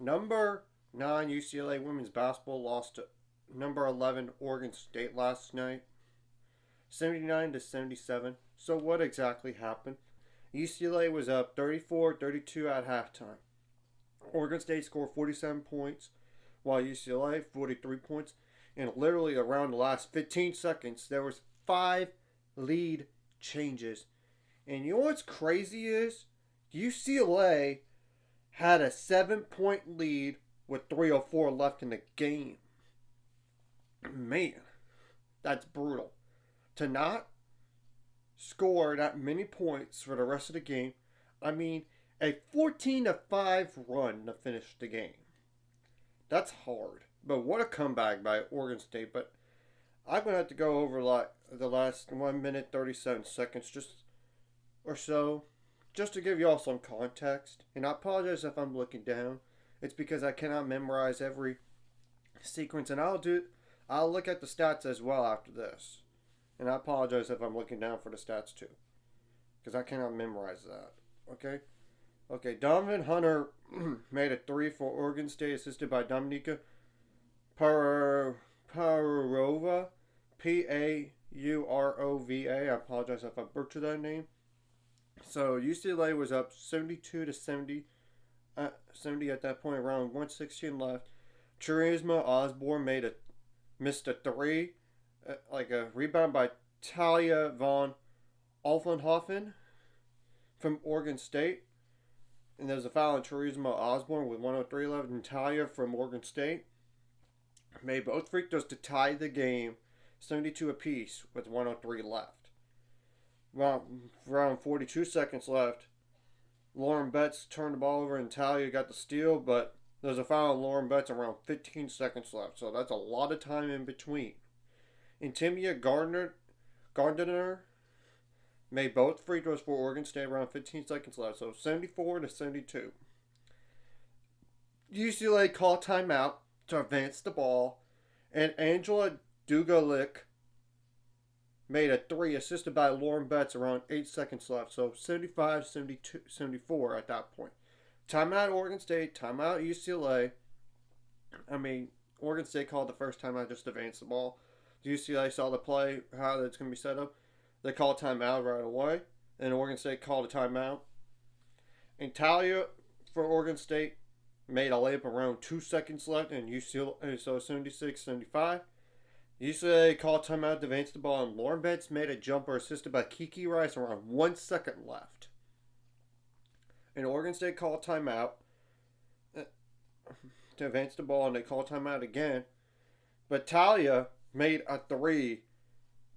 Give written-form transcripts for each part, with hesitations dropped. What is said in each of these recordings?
Number 9 UCLA women's basketball lost to number 11 Oregon State last night, 79 to 77. So what exactly happened? UCLA was up 34-32 at halftime. Oregon State scored 47 points, while UCLA 43 points. And literally around the last 15 seconds, there was 5 lead changes. And you know what's crazy is UCLA had a 7-point lead with 3:04 left in the game. Man, that's brutal. To not score that many points for the rest of the game, I mean, a 14-5 run to finish the game. That's hard. But what a comeback by Oregon State. But I'm going to have to go over like the last 1 minute 37 seconds just or so just to give y'all some context. And I apologize if I'm looking down. It's because I cannot memorize every sequence, and I'll look at the stats as well after this. And I apologize if I'm looking down for the stats too, because I cannot memorize that. Okay? Okay, Donovan Hunter made a 3 for Oregon State, assisted by Dominika Pararova, Paurova. I apologize if I butchered that name. So UCLA was up 72 to 70, 70 at that point, around 116 left. Charisma Osborne missed a 3, like a rebound by Talia von Offenhofen from Oregon State. And there's a foul on Charisma Osborne with 103 left, and Talia from Oregon State made both free throws to tie the game 72 apiece with 103 left. Around 42 seconds left, Lauren Betts turned the ball over and Talia got the steal, but there's a foul on Lauren Betts around 15 seconds left, so that's a lot of time in between. And Timia Gardner made both free throws for Oregon State around 15 seconds left, so 74 to 72. UCLA called timeout to advance the ball, and Angela Dugalik made a 3 assisted by Lauren Betts around 8 seconds left, so 75, 72, 74 at that point. Timeout Oregon State, timeout UCLA. Oregon State called the first timeout just to advance the ball. UCLA saw the play, how it's going to be set up. They called timeout right away, and Oregon State called a timeout. And Talia for Oregon State made a layup around 2 seconds left, and UCLA, so 76, 75. UCLA called timeout to advance the ball, and Lauren Betts made a jumper assisted by Kiki Rice around 1 second left. And Oregon State called timeout to advance the ball, and they called timeout again. But Talia made a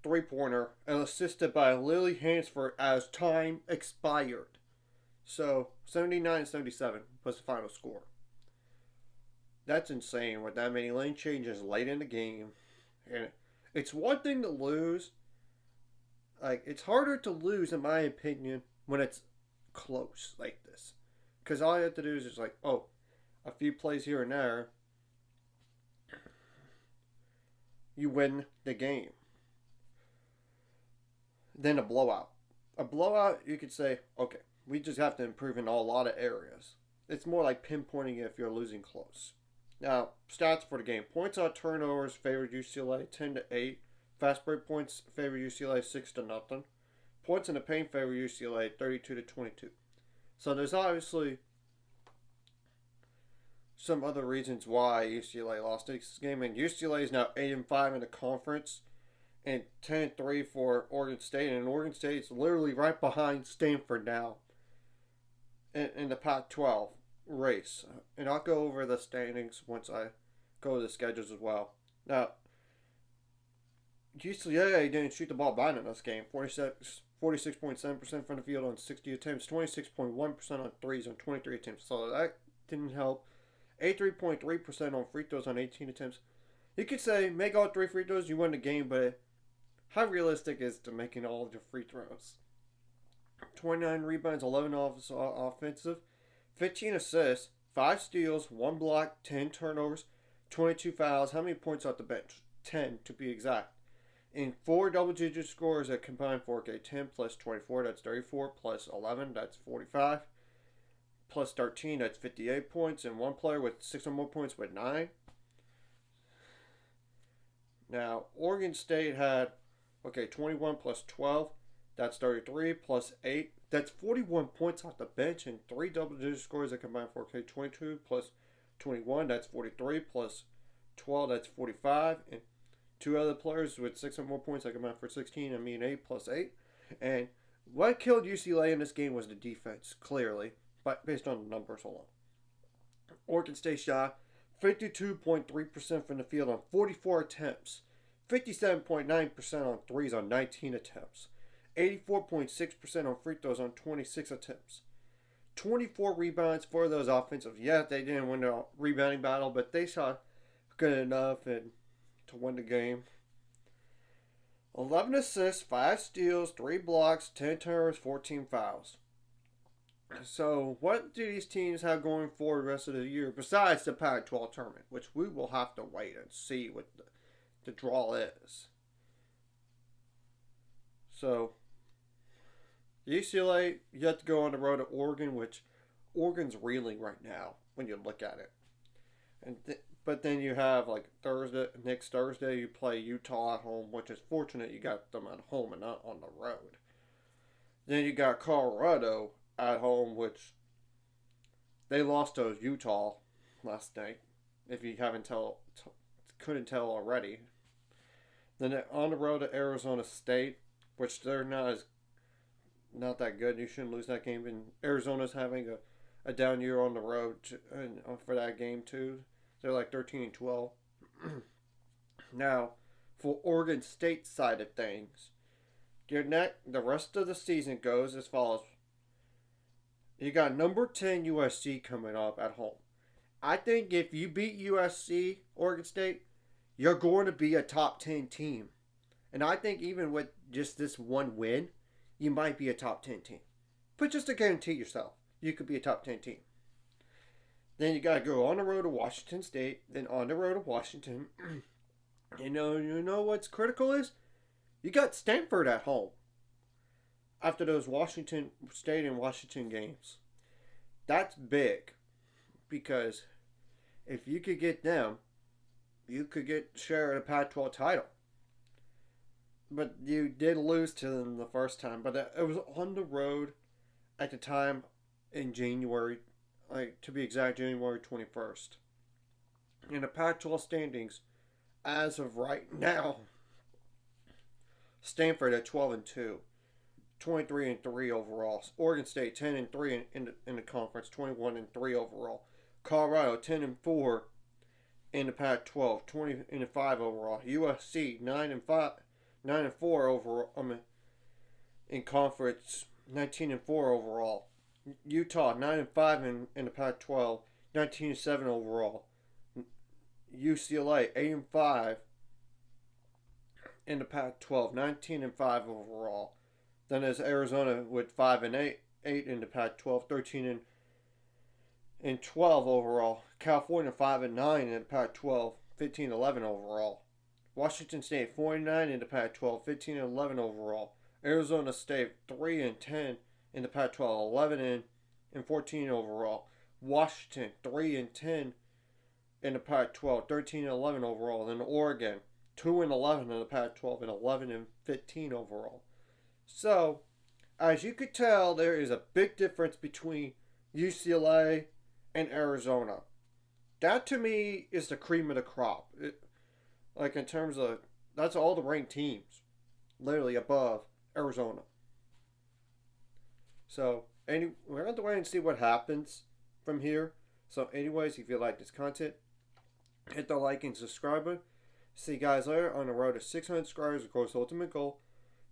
three-pointer and assisted by Lily Hansford as time expired. So 79-77 was the final score. That's insane with that many lane changes late in the game. And it's one thing to lose. Like, it's harder to lose, in my opinion, when it's close like this. Because all you have to do is just like, a few plays here and there, you win the game. Then a blowout. A blowout, you could say, okay, we just have to improve in a lot of areas. It's more like pinpointing if you're losing close. Now, stats for the game. Points on turnovers favored UCLA 10-8. Fast break points favored UCLA 6-0. Points in the paint favored UCLA 32-22. So there's obviously some other reasons why UCLA lost this game. And UCLA is now 8-5 in the conference, and 10-3 for Oregon State. And Oregon State's literally right behind Stanford now in the Pac-12 race. And I'll go over the standings once I go to the schedules as well. Now, UCLA didn't shoot the ball bad in this game. 46.7% from the field on 60 attempts, 26.1% on threes on 23 attempts. So that didn't help. 83.3% on free throws on 18 attempts. You could say make all 3 free throws, you win the game, but how realistic is to making all of your free throws? 29 rebounds, 11 offensive, 15 assists, 5 steals, 1 block, 10 turnovers, 22 fouls. How many points off the bench? 10 to be exact. In 4 double-digit scores that combined for 10 plus 24, that's 34, plus 11, that's 45. plus 13, that's 58 points, and one player with 6 or more points with 9. Now, Oregon State had, 21 plus 12, that's 33, plus 8, that's 41 points off the bench, and 3 double-digit scores that combine for, 22 plus 21, that's 43, plus 12, that's 45, and 2 other players with 6 or more points that combine for 16, 8 plus 8, and what killed UCLA in this game was the defense, clearly, but based on the numbers alone. Oregon State shot 52.3% from the field on 44 attempts, 57.9% on threes on 19 attempts, 84.6% on free throws on 26 attempts, 24 rebounds for those offensive. Yeah, they didn't win the rebounding battle, but they shot good enough to win the game. 11 assists, 5 steals, 3 blocks, 10 turnovers, 14 fouls. So, what do these teams have going forward the rest of the year besides the Pac-12 tournament, which we will have to wait and see what the draw is. So, UCLA, you have to go on the road to Oregon, which Oregon's reeling right now when you look at it. But then you have next Thursday you play Utah at home, which is fortunate you got them at home and not on the road. Then you got Colorado at home, which they lost to Utah last night. If you couldn't tell already. Then on the road to Arizona State, which they're not that good. You shouldn't lose that game. And Arizona's having a down year on the road for that game too. They're like 13-12. Now, for Oregon State side of things, the rest of the season goes as follows. You got number 10 USC coming up at home. I think if you beat USC, Oregon State, you're going to be a top 10 team. And I think even with just this one win, you might be a top 10 team. But just to guarantee yourself, you could be a top 10 team. Then you got to go on the road to Washington State, then on the road to Washington. You know what's critical is? You got Stanford at home after those Washington State and Washington games. That's big because if you could get them, you could get share of the Pac-12 title. But you did lose to them the first time. But it was on the road at the time in January, to be exact, January 21st. In the Pac-12 standings, as of right now, Stanford at 12-2, 23-3 overall. Oregon State 10-3 in the conference, 21-3 overall. Colorado 10-4 in the Pac-12, 20-5 overall. USC 9-4 overall. In conference, 19-4 overall. Utah 9-5 in the Pac-12, 19-7 overall. UCLA 8-5 in the Pac-12, 19-5 overall. Then there's Arizona with 5-8 in the Pac-12, 13-12 overall. California 5-9 in the Pac-12, 15-11 overall. Washington State 49 in the Pac-12, 15-11 overall. Arizona State 3-10 in the Pac-12, 11-14 overall. Washington 3-10 in the Pac-12, 13-11 overall. Then Oregon 2-11 in the Pac-12 and 11-15 overall. So, as you could tell, there is a big difference between UCLA and Arizona. That to me is the cream of the crop. In terms of, that's all the ranked teams, literally above Arizona. So, we're going to have to wait and see what happens from here. So, anyways, if you like this content, hit the like and subscribe button. See you guys later on the road to 600 subscribers. Of course, the ultimate goal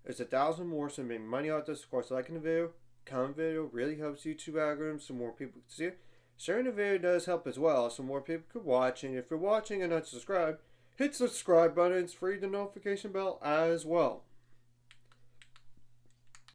is 1,000 more, so make money out this. Of course, liking the video, comment video really helps YouTube algorithms so more people can see it. Sharing the video does help as well, so more people could watch. And if you're watching and not subscribed, hit subscribe button. It's free, the notification bell as well.